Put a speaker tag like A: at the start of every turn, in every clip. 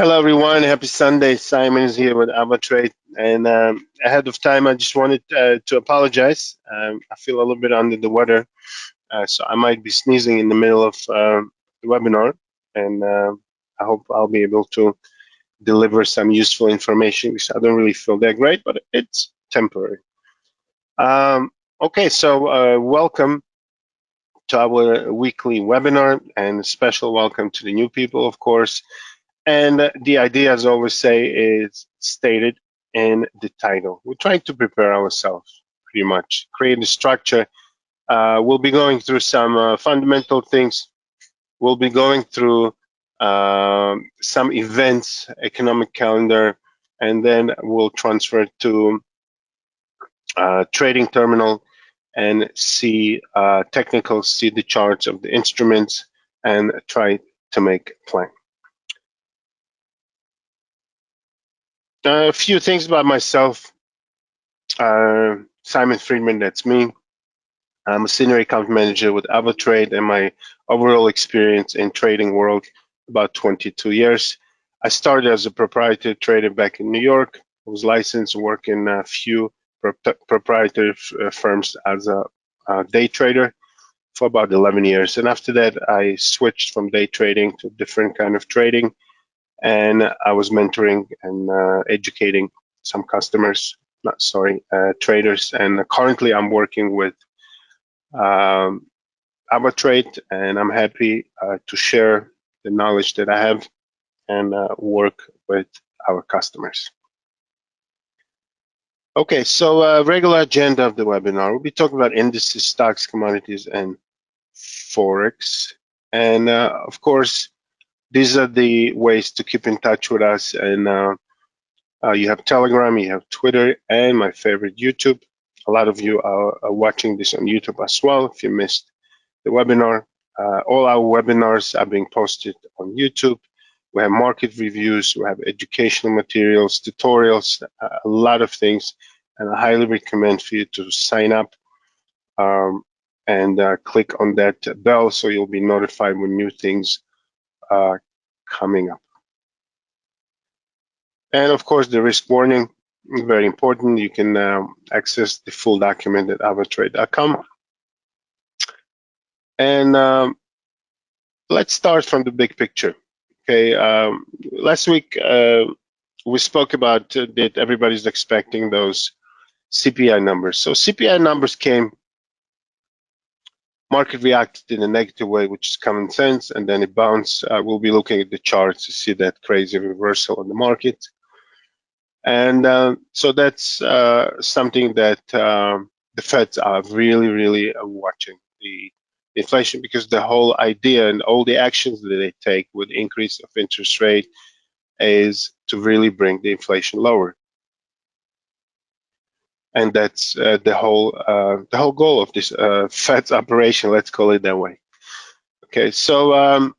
A: Hello, everyone. Happy Sunday. Simon is here with AvaTrade. And ahead of time, I just wanted to apologize. I feel a little bit under the weather, so I might be sneezing in the middle of the webinar. And I hope I'll be able to deliver some useful information because I don't really feel that great, but it's temporary. Okay, so welcome to our weekly webinar, and a special welcome to the new people, of course. And the idea, as I always say, is stated in the title. We're trying to prepare ourselves, pretty much, create a structure. We'll be going through some fundamental things. We'll be going through some events, economic calendar, and then we'll transfer to trading terminal and see technical, see the charts of the instruments, and try to make a plan. A few things about myself. Simon Friedman, that's me. I'm a senior account manager with AvaTrade, and my overall experience in trading world about 22 years. I started as a proprietary trader back in New York. I was licensed, work in a few proprietary firms as a day trader for about 11 years. And after that, I switched from day trading to different kind of trading. And I was mentoring and educating some customers, traders. And currently I'm working with AvaTrade, and I'm happy to share the knowledge that I have and work with our customers. Okay, so regular agenda of the webinar. We'll be talking about indices, stocks, commodities, and Forex. And of course, these are the ways to keep in touch with us. And you have Telegram, you have Twitter, and my favorite, YouTube. A lot of you are watching this on YouTube as well. If you missed the webinar, all our webinars are being posted on YouTube. We have market reviews, we have educational materials, tutorials, a lot of things. And I highly recommend for you to sign up and click on that bell so you'll be notified when new things coming up. And of course, the risk warning, very important. You can access the full document at avatrade.com. And let's start from the big picture. Okay, last week we spoke about that everybody's expecting those CPI numbers. So CPI numbers came. Market reacted in a negative way, which is common sense, and then it bounced. We'll be looking at the charts to see that crazy reversal on the market. And so that's something that the Feds are really watching, the inflation, because the whole idea and all the actions that they take with increase of interest rate is to really bring the inflation lower. And that's the whole goal of this Fed's operation, let's call it that way. Okay, so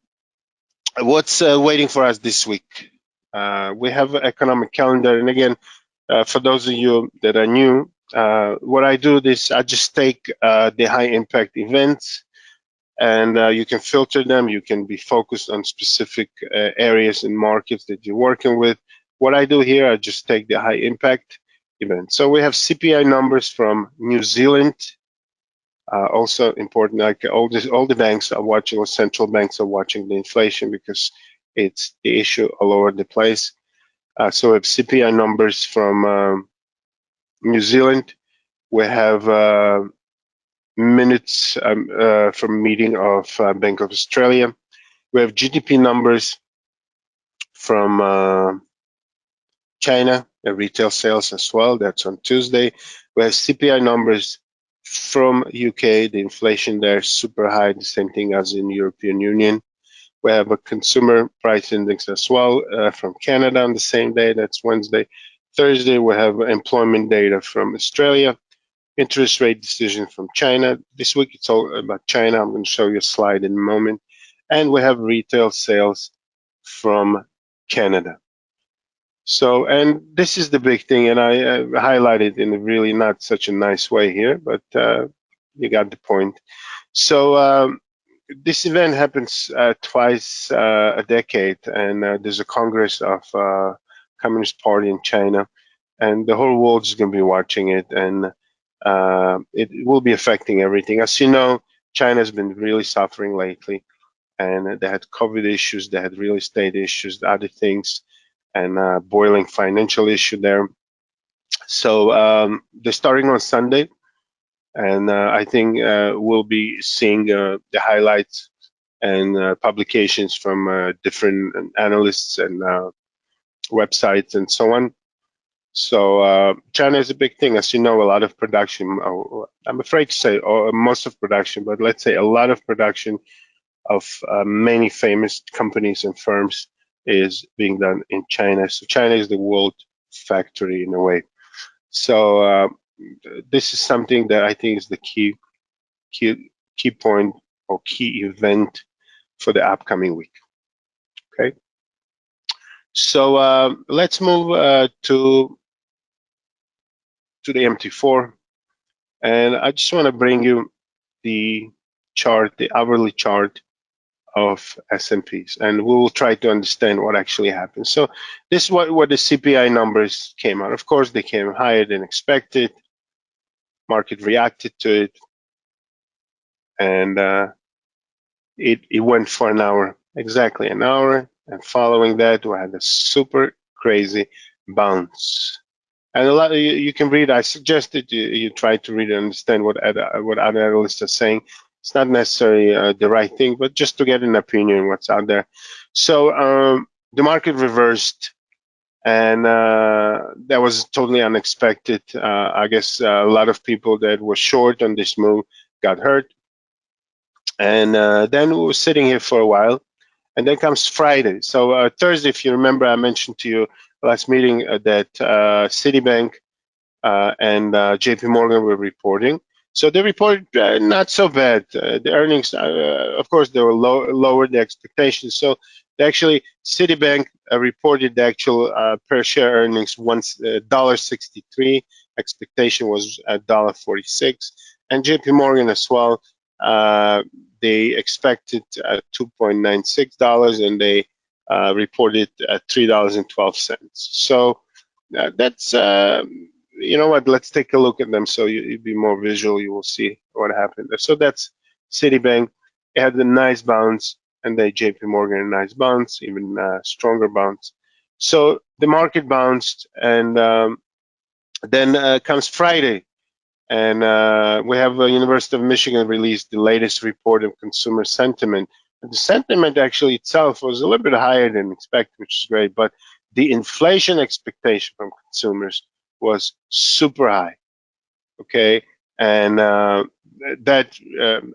A: what's waiting for us this week? We have an economic calendar, and again, for those of you that are new, what I do is I just take the high impact events, and you can filter them. You can be focused on specific areas and markets that you're working with. What I do here, I just take the high impact event. So we have CPI numbers from New Zealand. Also important, like all the banks are watching, or central banks are watching the inflation because it's the issue all over the place. So we have CPI numbers from New Zealand. We have minutes from meeting of Bank of Australia. We have GDP numbers from China, retail sales as well. That's on Tuesday. We have CPI numbers from UK. The inflation there is super high, the same thing as in European Union. We have a consumer price index as well from Canada on the same day. That's Wednesday. Thursday, we have employment data from Australia. Interest rate decision from China. This week, it's all about China. I'm going to show you a slide in a moment. And we have retail sales from Canada. So, and this is the big thing, and I highlighted in a really not such a nice way here, but you got the point. So this event happens twice a decade, and there's a Congress of Communist Party in China, and the whole world is going to be watching it, and it will be affecting everything. As you know, China's been really suffering lately, and they had COVID issues, they had real estate issues, other things, and boiling financial issue there. So they're starting on Sunday, and I think we'll be seeing the highlights and publications from different analysts and websites and so on. So China is a big thing. As you know, a lot of production, I'm afraid to say most of production, but let's say a lot of production of many famous companies and firms is being done in China. So China is the world factory in a way. So this is something that I think is the key point or key event for the upcoming week. Okay. So let's move to the MT4, and I just want to bring you the chart, the hourly chart of S&Ps, and we will try to understand what actually happened. So this is what the CPI numbers came out. Of course, they came higher than expected. Market reacted to it, and it went for an hour, exactly an hour, and following that, we had a super crazy bounce. And a lot you can read. I suggested you try to read and understand what other analysts are saying. It's not necessarily the right thing, but just to get an opinion what's out there. So the market reversed, and that was totally unexpected. I guess a lot of people that were short on this move got hurt, and then we were sitting here for a while, and then comes Friday. So Thursday, if you remember, I mentioned to you last meeting that Citibank and JP Morgan were reporting. So they reported not so bad. The earnings, of course, they were lower the expectations. So actually, Citibank reported the actual per share earnings once $1.63. Expectation was $1.46, and JP Morgan as well. They expected $2.96, and they reported at $3.12. So that's you know what? Let's take a look at them so you'll be more visual. You will see what happened there. So that's Citibank. It had a nice bounce, and then JP Morgan a nice bounce, even stronger bounce. So the market bounced, and then comes Friday, and we have University of Michigan released the latest report of consumer sentiment. The sentiment actually itself was a little bit higher than expected, which is great, but the inflation expectation from consumers was super high, okay? And that,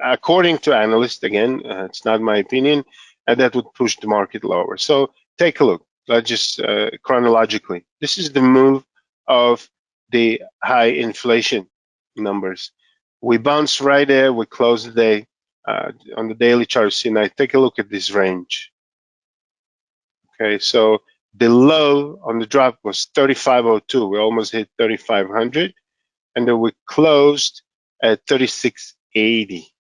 A: according to analysts, again, it's not my opinion, and that would push the market lower. So take a look. Let's just chronologically. This is the move of the high inflation numbers. We bounced right there. We closed the day on the daily chart. See now, take a look at this range. Okay, so the low on the drop was 3502. We almost hit 3500, and then we closed at 3680.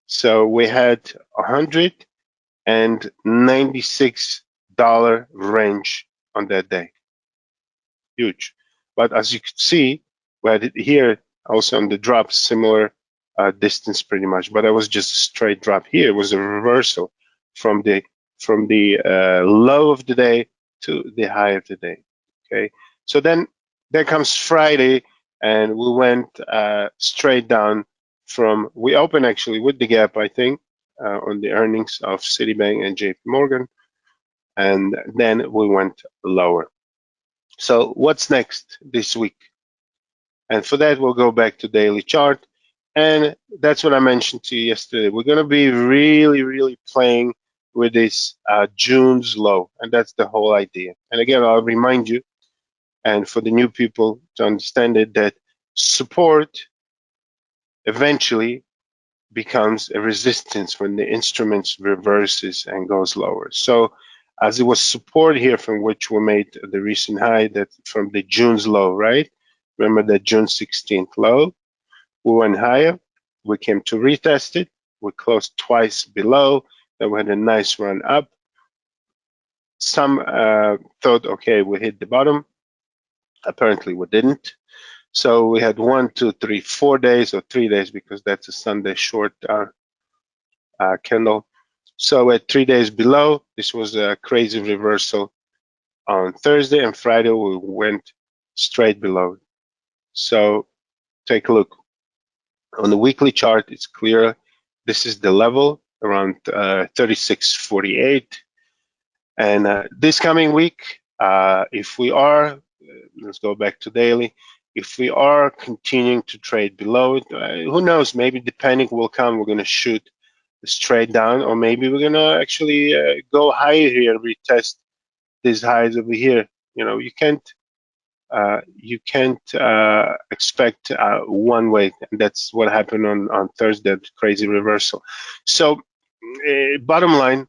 A: So we had $196 range on that day. Huge. But as you can see, we had it here also on the drop, similar distance pretty much, but it was just a straight drop. Here it was a reversal from the low of the day to the high of the day. Okay, so then there comes Friday, and we went straight down from, we opened actually with the gap, I think, on the earnings of Citibank and JP Morgan, and then we went lower. So what's next this week? And for that, we'll go back to daily chart. And that's what I mentioned to you yesterday. We're going to be really playing with this June's low. And that's the whole idea. And again, I'll remind you, and for the new people to understand it, that support eventually becomes a resistance when the instruments reverses and goes lower. So as it was support here from which we made the recent high, that from the June's low, right? Remember that June 16th low? We went higher, we came to retest it, We closed twice below. Then we had a nice run up. Some thought, okay, we hit the bottom. Apparently, we didn't. So we had 1, 2, 3, 4 days, or 3 days, because that's a Sunday short candle. So at 3 days below, this was a crazy reversal on Thursday, and Friday we went straight below. So take a look. On the weekly chart, it's clear this is the level around 36.48. And this coming week, if we are, let's go back to daily, if we are continuing to trade below it, who knows, maybe the panic will come, we're going to shoot straight down, or maybe we're going to actually go higher here, retest these highs over here. You know, you can't expect one way, and that's what happened on Thursday, that crazy reversal. So bottom line,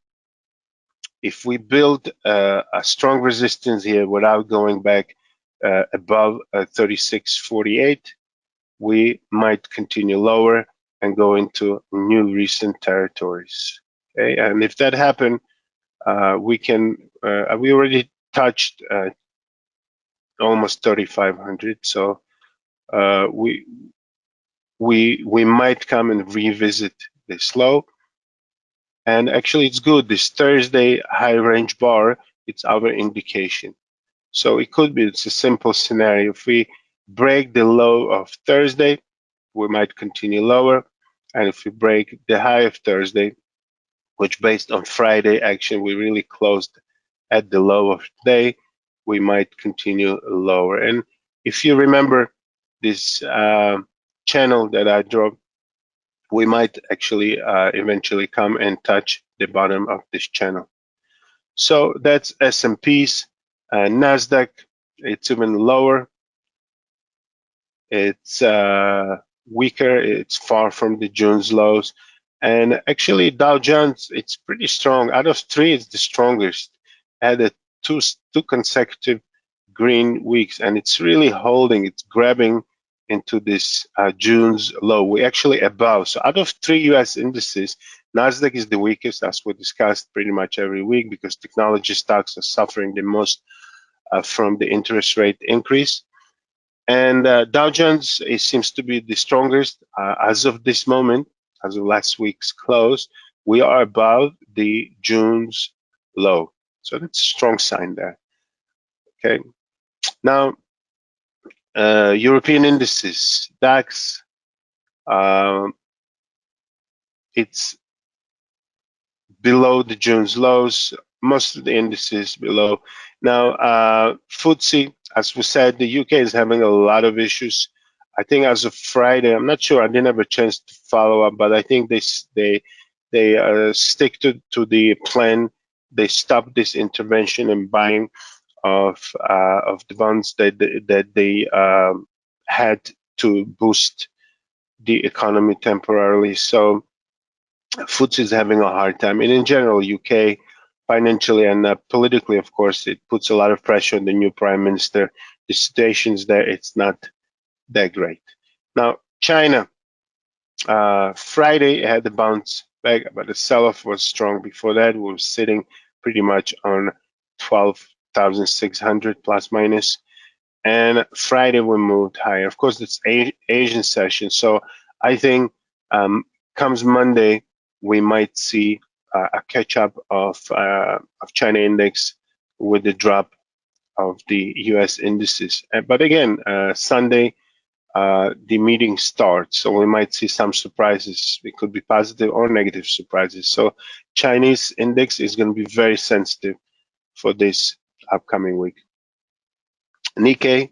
A: if we build a strong resistance here without going back above 36.48, we might continue lower and go into new recent territories. Okay, and if that happens, we can. We already touched almost 3,500, so we might come and revisit this low. And actually, it's good. This Thursday high range bar, it's our indication. So it could be, it's a simple scenario. If we break the low of Thursday, we might continue lower. And if we break the high of Thursday, which based on Friday action, we really closed at the low of the day, we might continue lower. And if you remember this channel that I drew, we might actually eventually come and touch the bottom of this channel. So that's S&Ps. Nasdaq, it's even lower. It's weaker. It's far from the June's lows. And actually, Dow Jones, it's pretty strong. Out of three, it's the strongest. Had a two consecutive green weeks, and it's really holding. It's grabbing into this June's low. We're actually above. So out of three US indices, Nasdaq is the weakest, as we discussed pretty much every week, because technology stocks are suffering the most from the interest rate increase. And Dow Jones, it seems to be the strongest as of this moment, as of last week's close. We are above the June's low. So that's a strong sign there. Okay. Now, European indices, DAX, it's below the June's lows, most of the indices below. Now, FTSE, as we said, the UK is having a lot of issues. I think as of Friday, I'm not sure, I didn't have a chance to follow up, but I think they stick to the plan. They stopped this intervention and buying of the bonds that they had to boost the economy temporarily. So FTSE is having a hard time, and in general, UK financially and politically, of course, it puts a lot of pressure on the new prime minister. The situation's there; it's not that great. Now, China, Friday had the bounce back, but the sell-off was strong. Before that, we were sitting pretty much on 12,600 plus minus. And Friday we moved higher. Of course, it's Asian session, so I think comes Monday we might see a catch-up of China index with the drop of the U.S. indices. But again, Sunday the meeting starts, so we might see some surprises. It could be positive or negative surprises. So Chinese index is going to be very sensitive for this upcoming week. Nikkei,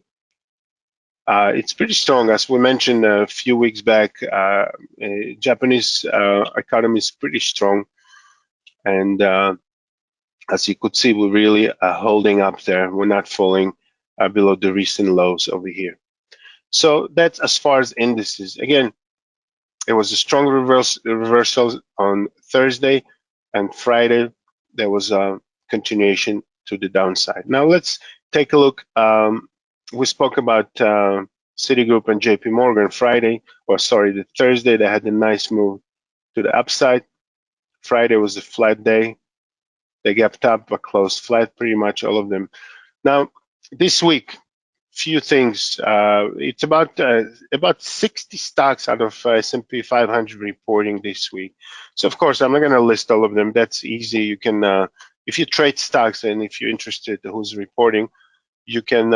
A: it's pretty strong. As we mentioned a few weeks back, Japanese economy is pretty strong. And as you could see, we're really holding up there. We're not falling below the recent lows over here. So that's as far as indices. Again, it was a strong reversal on Thursday, and Friday there was a continuation to the downside. Now let's take a look. We spoke about Citigroup and JP Morgan Friday, or sorry, the Thursday. They had a nice move to the upside. Friday was a flat day. They gapped up but closed flat, pretty much all of them. Now, this week, few things. It's about 60 stocks out of S&P 500 reporting this week. So of course, I'm not going to list all of them. That's easy. You can, if you trade stocks and if you're interested who's reporting, you can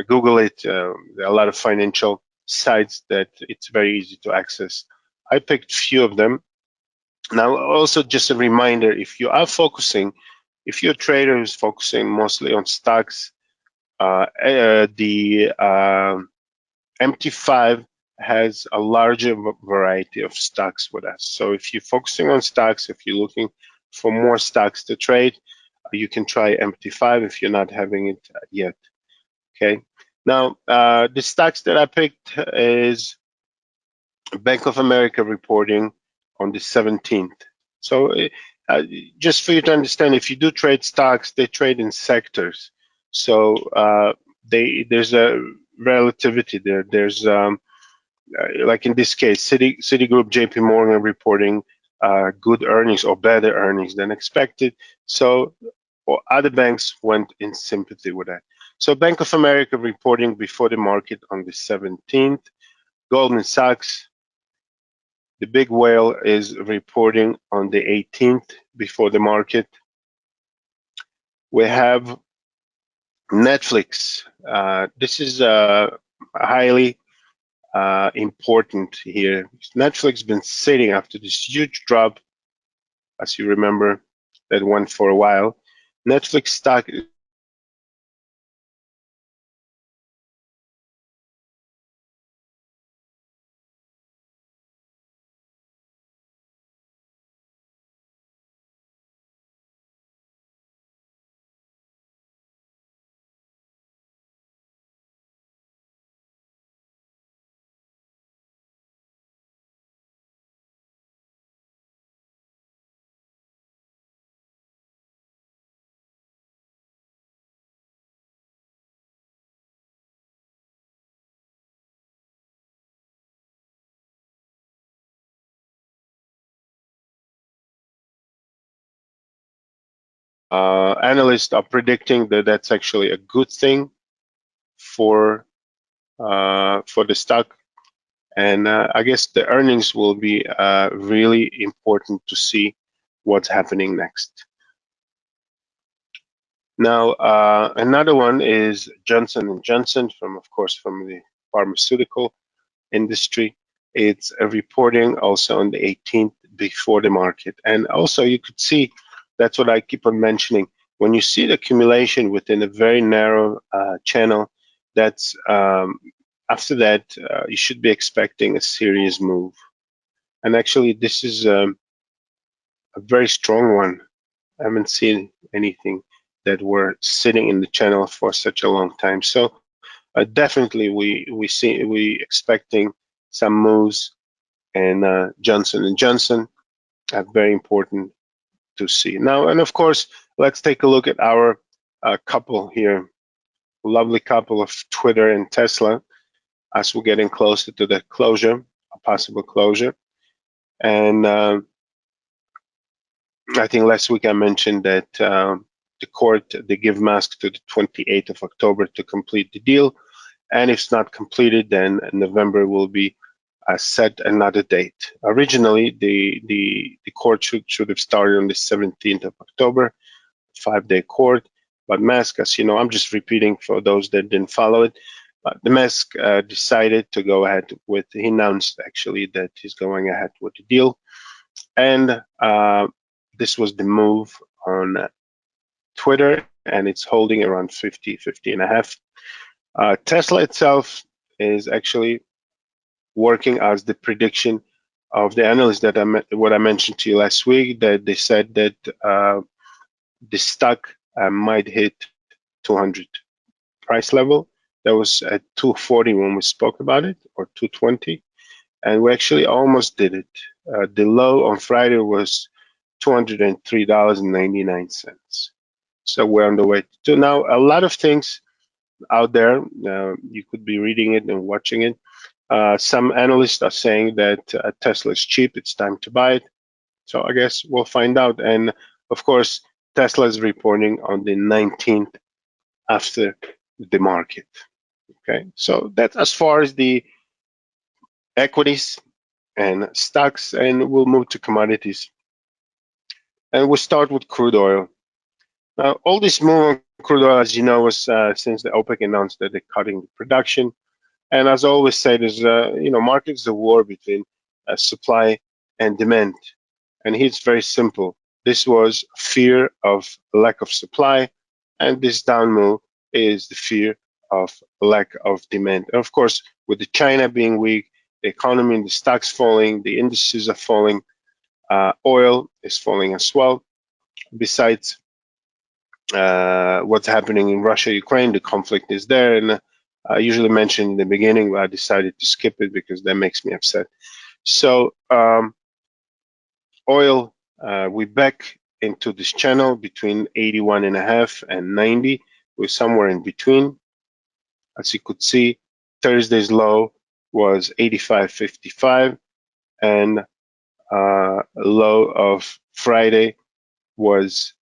A: Google it. There are a lot of financial sites that it's very easy to access. I picked few of them. Now, also just a reminder, if you are focusing, if you're a trader who's focusing mostly on stocks, the MT5 has a larger variety of stocks with us. So if you're focusing on stocks, if you're looking for more stocks to trade, you can try MT5 if you're not having it yet. Okay. Now, the stocks that I picked is Bank of America reporting on the 17th. So just for you to understand, if you do trade stocks, they trade in sectors. So there's a relativity there. There's like in this case, Citigroup, JP Morgan reporting good earnings or better earnings than expected. So other banks went in sympathy with that. So Bank of America reporting before the market on the 17th. Goldman Sachs, the big whale, is reporting on the 18th before the market. We have Netflix. This is highly important here. Netflix been sitting after this huge drop, as you remember, that went for a while. Netflix stock analysts are predicting that that's actually a good thing for the stock, and I guess the earnings will be really important to see what's happening next. Now, another one is Johnson and Johnson, from, of course, from the pharmaceutical industry. It's a reporting also on the 18th before the market, and also you could see that's what I keep on mentioning. When you see the accumulation within a very narrow channel, that's after that you should be expecting a serious move. And actually, this is a very strong one. I haven't seen anything that were sitting in the channel for such a long time. So definitely, we expecting some moves, and Johnson and Johnson are very important to see now. And of course, let's take a look at our couple here, lovely couple of Twitter and Tesla, as we're getting closer to the closure, a possible closure. And I think last week I mentioned that the court, they give mask to the 28th of October to complete the deal. And if it's not completed, then November will be set another date. Originally, the court should have started on the 17th of October, 5-day court. But Musk, as you know, I'm just repeating for those that didn't follow it. The Musk decided to go ahead with, he announced actually that he's going ahead with the deal. And this was the move on Twitter, and it's holding around 50 and a half. Tesla itself is actually working as the prediction of the analysts that what I mentioned to you last week, that they said that the stock might hit 200 price level. That was at 240 when we spoke about it, or 220, and we actually almost did it. The low on Friday was $203.99. So we're on the way to now. A lot of things out there. You could be reading it and watching it. Some analysts are saying that Tesla is cheap, it's time to buy it. So I guess we'll find out. And of course, Tesla is reporting on the 19th after the market. Okay, so that's as far as the equities and stocks, and we'll move to commodities. And we'll start with crude oil. Now, all this move on crude oil, as you know, was since the OPEC announced that they're cutting the production. And as I always say, there's market is a war between supply and demand. And here it's very simple. This was fear of lack of supply, and this down move is the fear of lack of demand. And of course, with the China being weak, the economy and the stocks falling, the indices are falling, oil is falling as well. Besides what's happening in Russia, Ukraine, the conflict is there, and I usually mention in the beginning, but I decided to skip it because that makes me upset. So oil, we're back into this channel between 81.5 and 90. We're somewhere in between. As you could see, Thursday's low was 85.55, and low of Friday was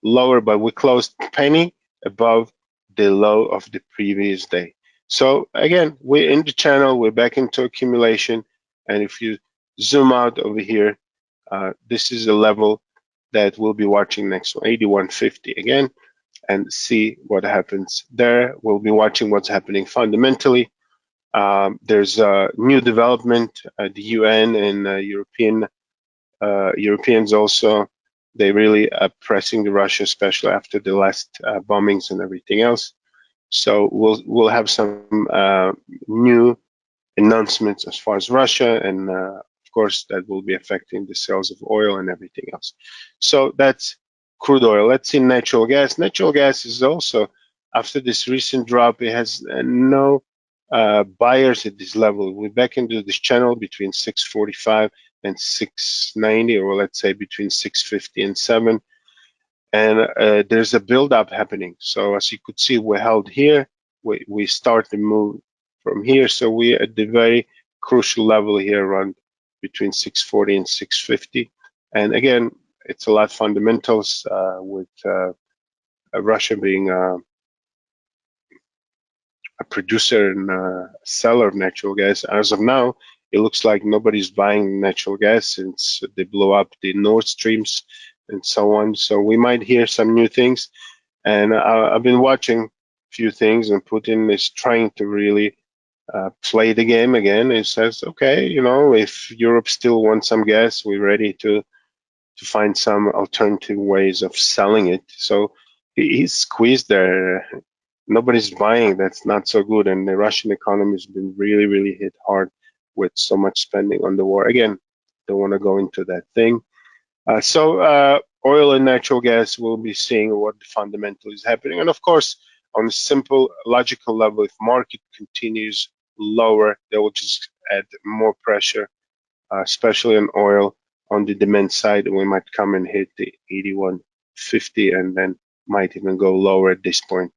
A: lower, but we closed penny above the low of the previous day. So again, we're in the channel, we're back into accumulation, and if you zoom out over here, this is a level that we'll be watching next one, 81.50 again, and see what happens there. We'll be watching what's happening fundamentally. There's a new development. The UN and Europeans also, they really are pressing the Russia, especially after the last bombings and everything else. So we'll have some new announcements as far as Russia, and of course that will be affecting the sales of oil and everything else. So that's crude oil. Let's see natural gas. Natural gas is also, after this recent drop, it has no buyers at this level. We're back into this channel between 645 and 690, or let's say between 650 and 7. And there's a build-up happening. So as you could see, we're held here. We start to move from here. So we're at the very crucial level here, around between 640 and 650. And again, it's a lot fundamentals with Russia being a producer and a seller of natural gas. As of now, it looks like nobody's buying natural gas since they blew up the Nord Streams and so on. So we might hear some new things. And I've been watching a few things, and Putin is trying to really play the game again. He says, okay, if Europe still wants some gas, we're ready to find some alternative ways of selling it. So he's squeezed there. Nobody's buying. That's not so good. And the Russian economy has been really, really hit hard with so much spending on the war. Again, don't want to go into that thing. So oil and natural gas, we'll be seeing what the fundamental is happening. And of course, on a simple logical level, if market continues lower, they will just add more pressure, especially on oil on the demand side. We might come and hit the 81.50 and then might even go lower at this point.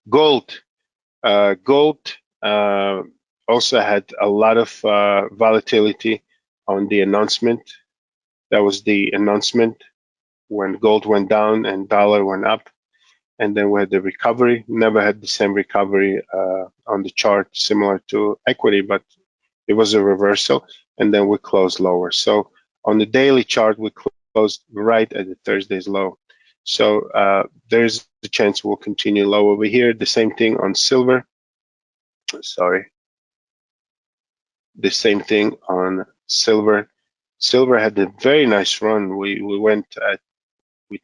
A: Gold. Gold also had a lot of volatility on the announcement. That was the announcement when gold went down and dollar went up. And then we had the recovery. Never had the same recovery on the chart similar to equity, but it was a reversal. And then we closed lower. So on the daily chart, we closed right at the Thursday's low. So there's a chance we'll continue low over here. The same thing on silver. Sorry. The same thing on silver. Silver had a very nice run. We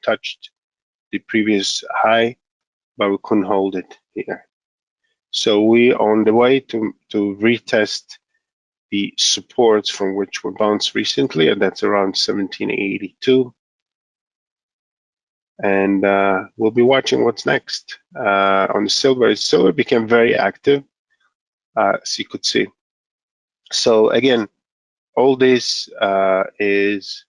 A: touched the previous high, but we couldn't hold it here. So we are on the way to retest the supports from which we bounced recently, and that's around 1782. And we'll be watching what's next. On the silver became very active, as you could see. So again, all this is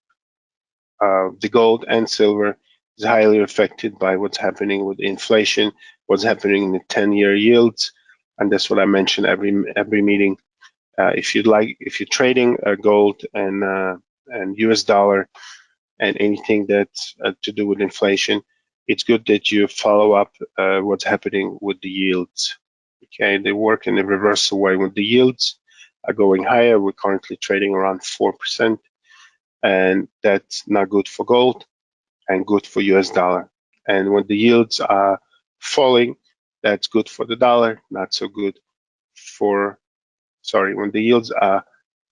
A: the gold and silver is highly affected by what's happening with inflation, what's happening in the 10-year yields. and that's what I mention every meeting. If you're trading gold and US dollar and anything that's to do with inflation, it's good that you follow up what's happening with the yields. Okay, they work in a reversal way. When the yields are going higher, we're currently trading around 4%, and that's not good for gold and good for US dollar. And when the yields are falling, that's good for the dollar, not so good for, sorry, when the yields are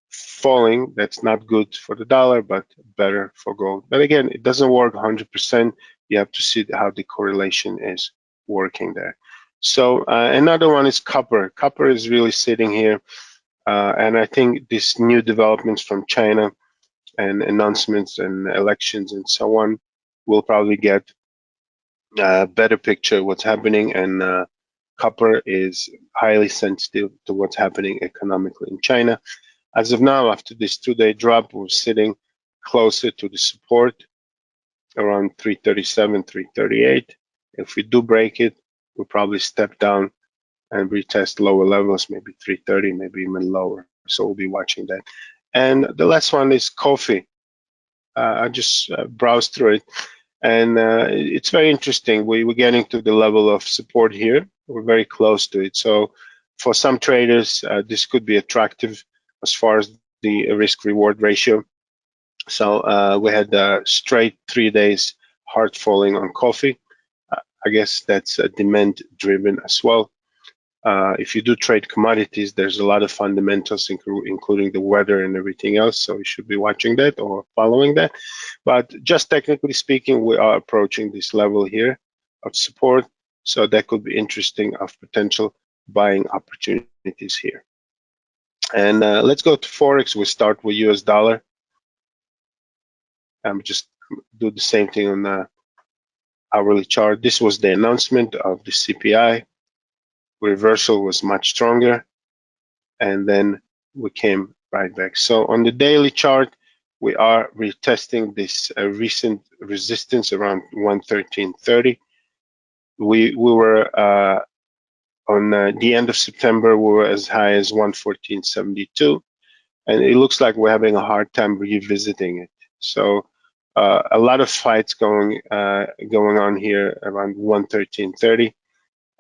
A: falling, that's not good for the dollar, but better for gold. But again, it doesn't work 100%. You have to see how the correlation is working there. So another one is copper. Copper is really sitting here. And I think these new developments from China and announcements and elections and so on will probably get a better picture of what's happening. And copper is highly sensitive to what's happening economically in China. As of now, after this 2-day drop, we're sitting closer to the support around 337, 338. If we do break it, we'll probably step down and retest lower levels, maybe 330, maybe even lower. So we'll be watching that. And the last one is coffee. I just browsed through it, and it's very interesting. We're getting to the level of support here. We're very close to it. So for some traders, this could be attractive as far as the risk-reward ratio. So we had straight 3 days hard falling on coffee. I guess that's demand-driven as well. If you do trade commodities, there's a lot of fundamentals, including the weather and everything else. So you should be watching that or following that. But just technically speaking, we are approaching this level here of support. So that could be interesting of potential buying opportunities here. And let's go to Forex. We start with US dollar. Just do the same thing on the hourly chart. This was the announcement of the CPI. Reversal was much stronger, and then we came right back. So on the daily chart, we are retesting this recent resistance around 113.30. We were on the end of September, we were as high as 114.72, and it looks like we're having a hard time revisiting it. So a lot of fights going on here around 113.30.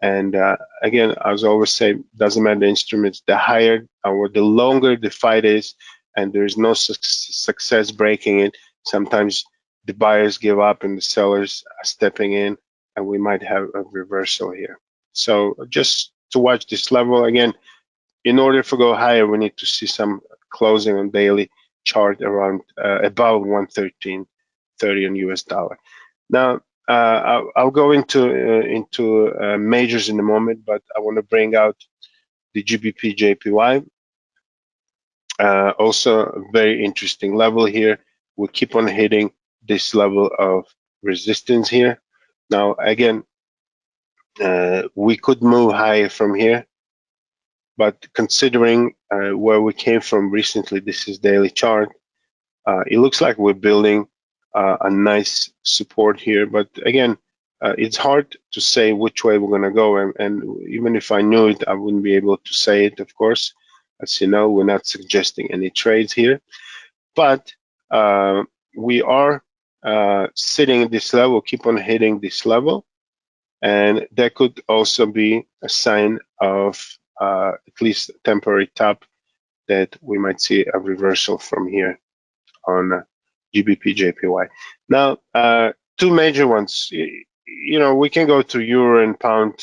A: And again, as I always say, doesn't matter the instruments, the higher or the longer the fight is, and there is no success breaking it, sometimes the buyers give up and the sellers are stepping in, and we might have a reversal here. So just to watch this level again, in order to go higher, we need to see some closing on daily chart around above 113.30 on US dollar. Now, I'll go into majors in a moment, but I want to bring out the GBPJPY. Also a very interesting level here. We keep on hitting this level of resistance here. Now, again, we could move higher from here, but considering where we came from recently, this is daily chart, it looks like we're building a nice support here, but again, it's hard to say which way we're going to go, and even if I knew it, I wouldn't be able to say it, of course. As you know, we're not suggesting any trades here, but we are sitting at this level, keep on hitting this level, and that could also be a sign of at least a temporary top that we might see a reversal from here on GBPJPY. Now, two major ones. You know, we can go to euro and pound,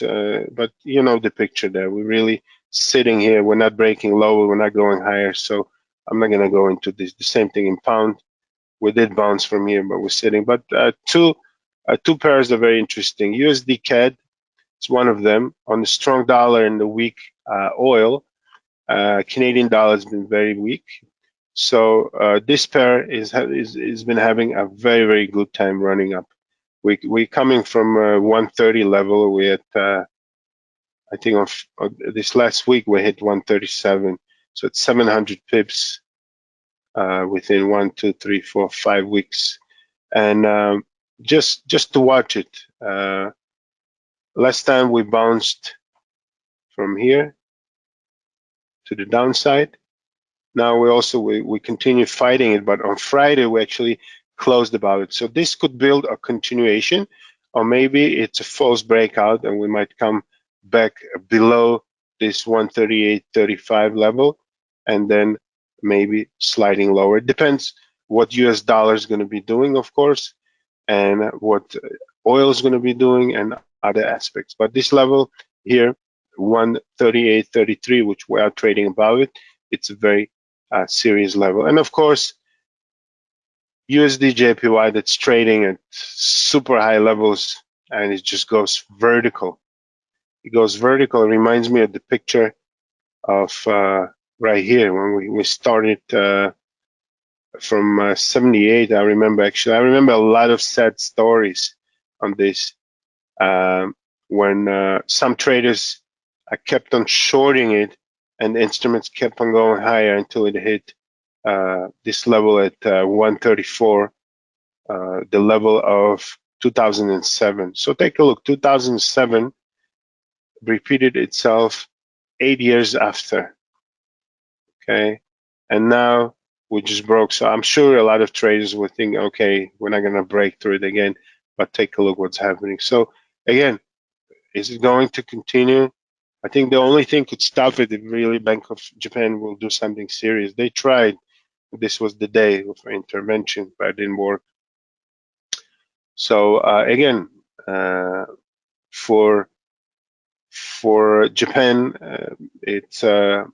A: but you know the picture there. We're really sitting here. We're not breaking lower. We're not going higher. So I'm not going to go into this. The same thing in pound. We did bounce from here, but we're sitting. But two pairs are very interesting. USDCAD is one of them. On the strong dollar and the weak oil, Canadian dollar has been very weak. So this pair is been having a very, very good time running up. We're coming from 130 level. We had I think on this last week we hit 137. So it's 700 pips within 1, 2, 3, 4, 5 weeks, and just to watch it. Last time we bounced from here to the downside. Now we continue fighting it, but on Friday we actually closed above it. So this could build a continuation, or maybe it's a false breakout and we might come back below this 138.35 level and then maybe sliding lower. It depends what US dollar is going to be doing, of course, and what oil is going to be doing and other aspects. But this level here, 138.33, which we are trading above it, it's a very serious level. And of course, USDJPY that's trading at super high levels and it just goes vertical. It goes vertical. It reminds me of the picture of right here when we started from 78. I remember a lot of sad stories on this when some traders kept on shorting it and the instruments kept on going higher until it hit this level at 134, the level of 2007. So take a look, 2007 repeated itself 8 years after, okay? And now we just broke. So I'm sure a lot of traders will think, okay, we're not gonna break through it again, but take a look what's happening. So again, is it going to continue? I think the only thing could stop it if really Bank of Japan will do something serious. They tried. This was the day of intervention, but it didn't work. So again, for Japan, it's I'm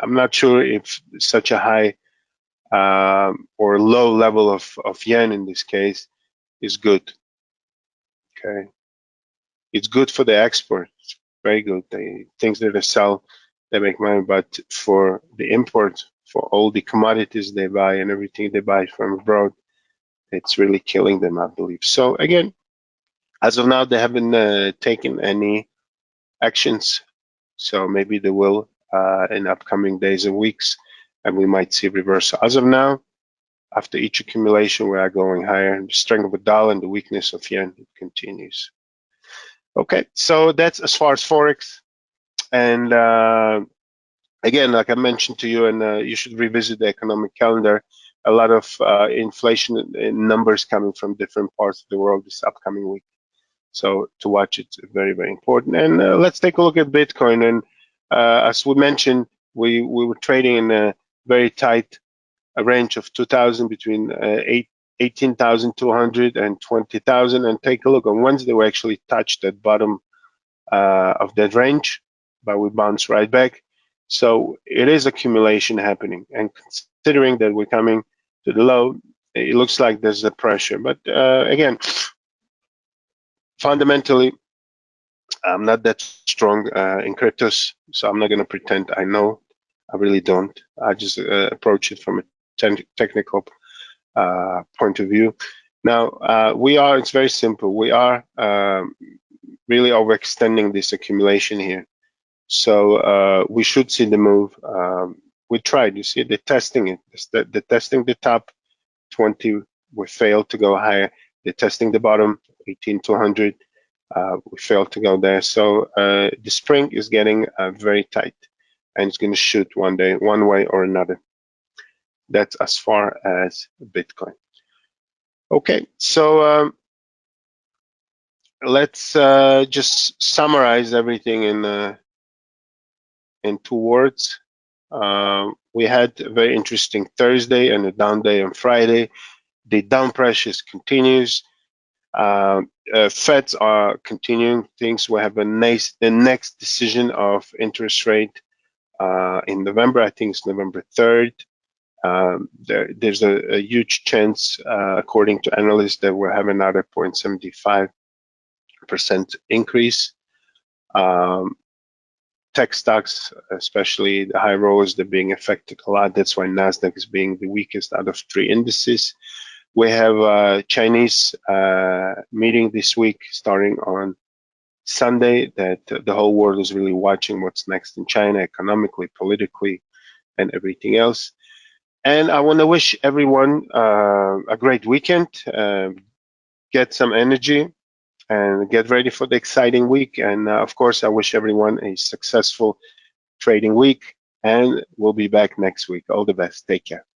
A: not sure if such a high or low level of yen in this case is good. Okay, it's good for the export. It's very good. Things that they sell, they make money. But for the import, for all the commodities they buy and everything they buy from abroad, it's really killing them, I believe. So again, as of now, they haven't taken any actions. So maybe they will in upcoming days and weeks, and we might see reversal. As of now, after each accumulation, we are going higher. The strength of the dollar and the weakness of yen continues. Okay, so that's as far as Forex. And again, like I mentioned to you, and you should revisit the economic calendar. A lot of inflation numbers coming from different parts of the world this upcoming week. So to watch it's very, very important. And let's take a look at Bitcoin. And as we mentioned, we were trading in a very tight range of 2,000 between 18,200 and 20,000. And take a look on Wednesday, we actually touched that bottom of that range, but we bounced right back. So it is accumulation happening. And considering that we're coming to the low, it looks like there's a pressure. But again, fundamentally, I'm not that strong in cryptos, so I'm not going to pretend I know. I really don't. I just approach it from a technical point of view. Now, it's very simple. We are really overextending this accumulation here. So we should see the move. We tried, you see, they're testing it. They're testing the top 20, we failed to go higher. They're testing the bottom, 18,200. We failed to go there. So the spring is getting very tight and it's going to shoot one day, one way or another. That's as far as Bitcoin. Okay, so let's just summarize everything in 2 words. We had a very interesting Thursday and a down day on Friday. The down pressure continues. Feds are continuing things. We have the next decision of interest rate in November. I think it's November 3rd. There's a huge chance, according to analysts, that we'll have another 0.75% increase. Tech stocks, especially the high rollers, they're being affected a lot. That's why Nasdaq is being the weakest out of 3 indices. We have a Chinese meeting this week starting on Sunday that the whole world is really watching what's next in China economically, politically, and everything else. And I want to wish everyone a great weekend. Get some energy and get ready for the exciting week. And of course, I wish everyone a successful trading week, and we'll be back next week. All the best. Take care.